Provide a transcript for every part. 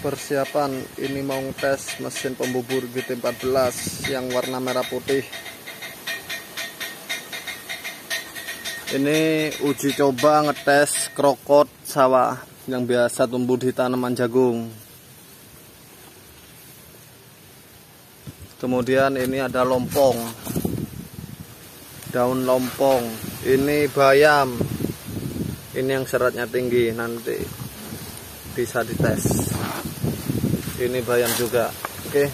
persiapan. Ini mau tes mesin pembubur GT14 yang warna merah putih. Ini uji coba ngetes krokot sawah yang biasa tumbuh di tanaman jagung. Kemudian ini ada lompong, daun lompong. Ini bayam, ini yang seratnya tinggi, nanti bisa dites. Ini bayam juga. Oke,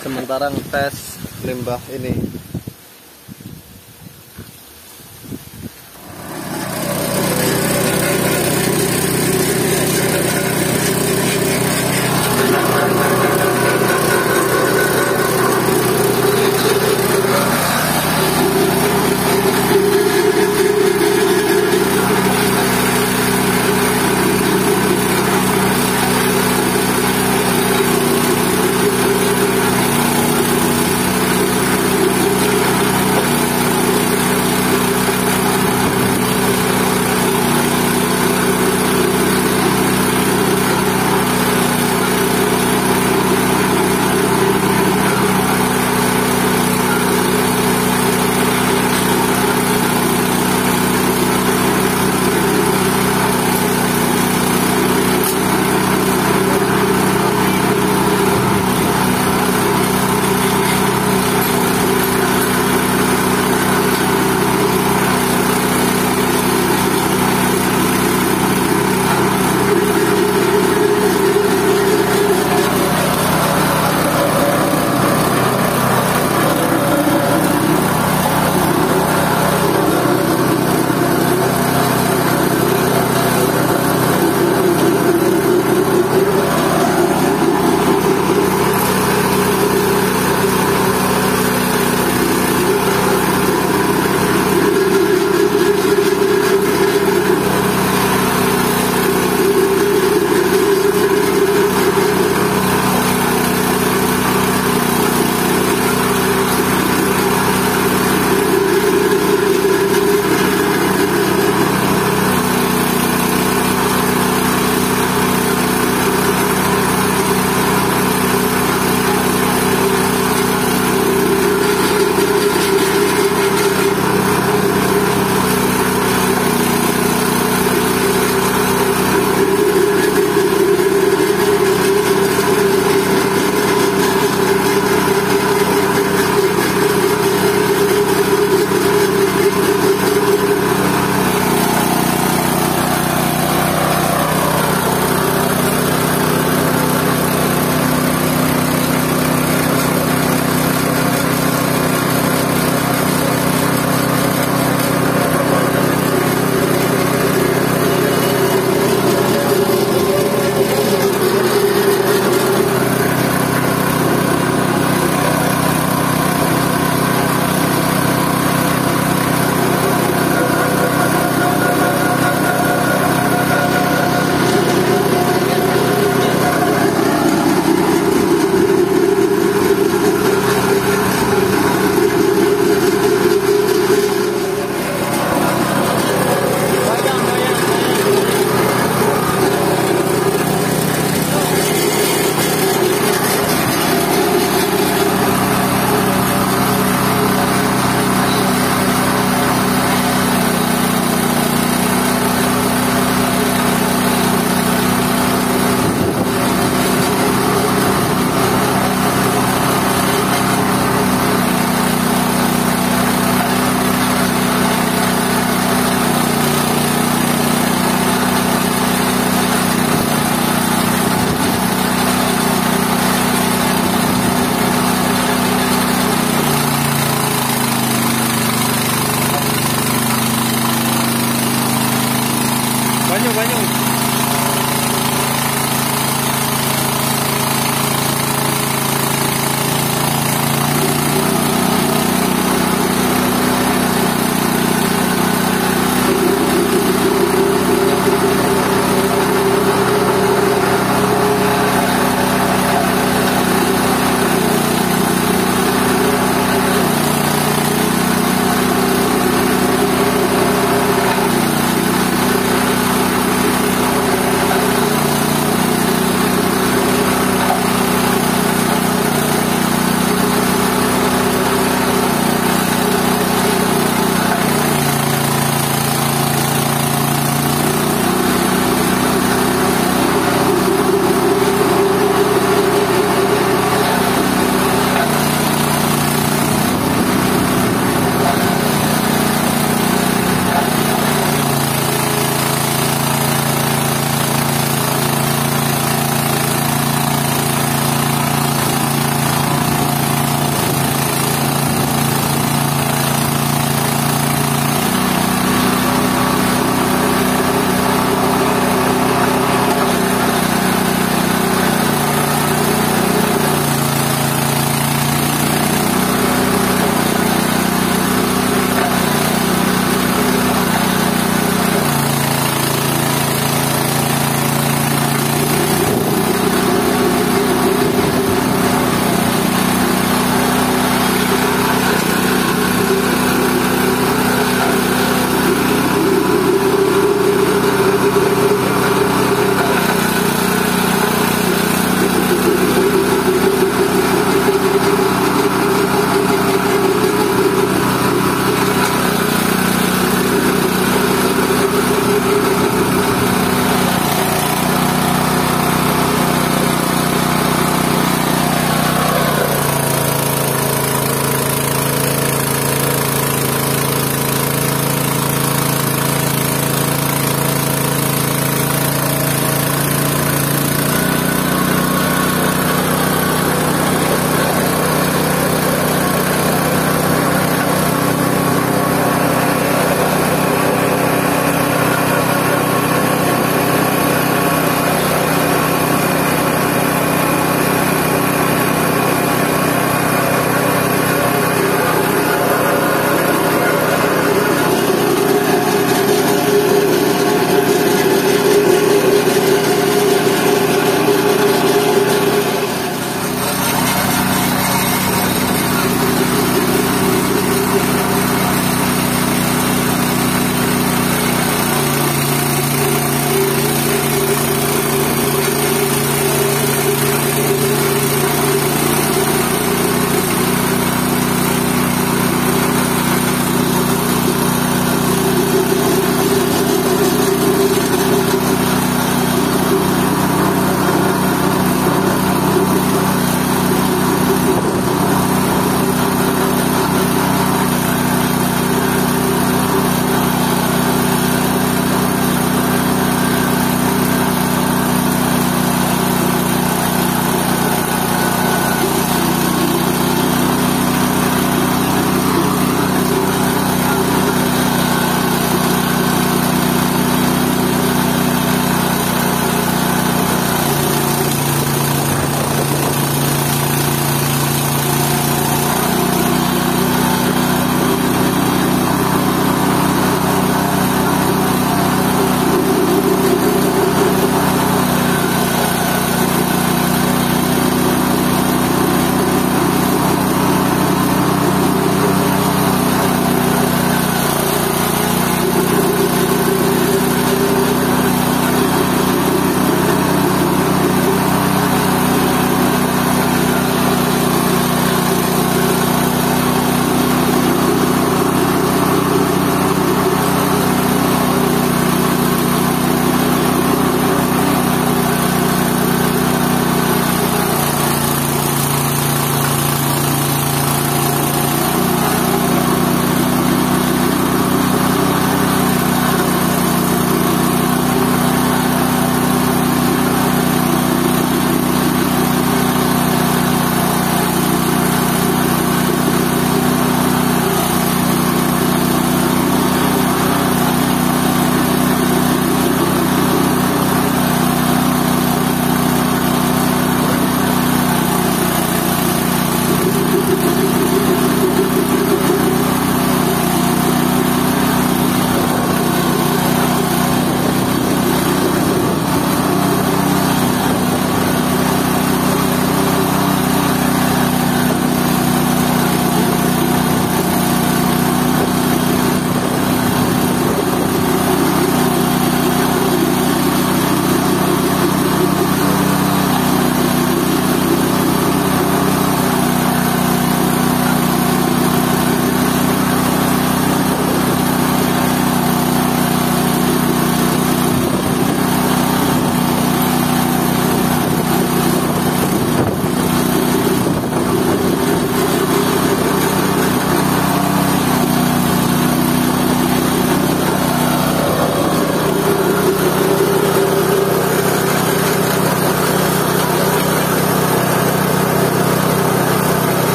sementara ngetes limbah ini.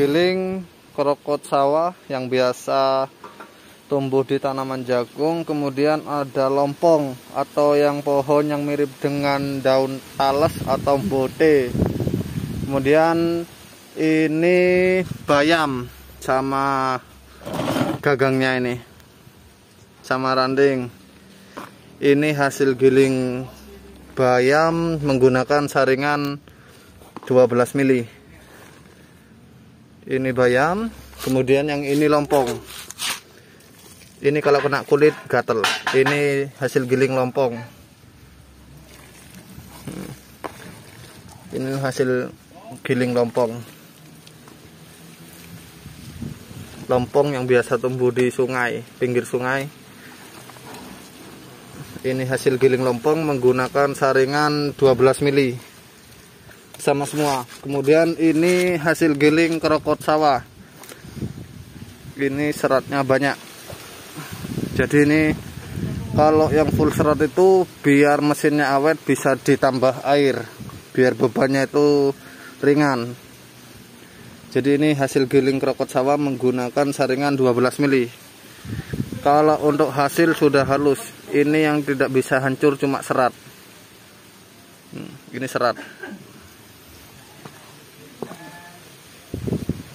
giling krokot sawah yang biasa tumbuh di tanaman jagung. Kemudian ada lompong atau yang pohon yang mirip dengan daun talas atau bote. Kemudian ini bayam sama gagangnya ini, sama ranting. Ini hasil giling bayam menggunakan saringan 12 mili. Ini bayam, kemudian yang ini lompong. Ini kalau kena kulit gatel. Ini hasil giling lompong. Ini hasil giling lompong. Lompong yang biasa tumbuh di sungai, pinggir sungai. Ini hasil giling lompong menggunakan saringan 12 mili. Sama semua. Kemudian ini hasil giling krokot sawah. Ini seratnya banyak. Jadi ini kalau yang full serat itu biar mesinnya awet bisa ditambah air, biar bebannya itu ringan. Jadi ini hasil giling krokot sawah menggunakan saringan 12 mili. Kalau untuk hasil sudah halus, ini yang tidak bisa hancur cuma serat. Ini serat.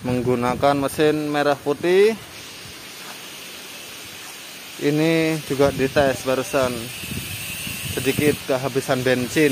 Menggunakan mesin merah putih. Ini juga dites barusan, sedikit kehabisan bensin.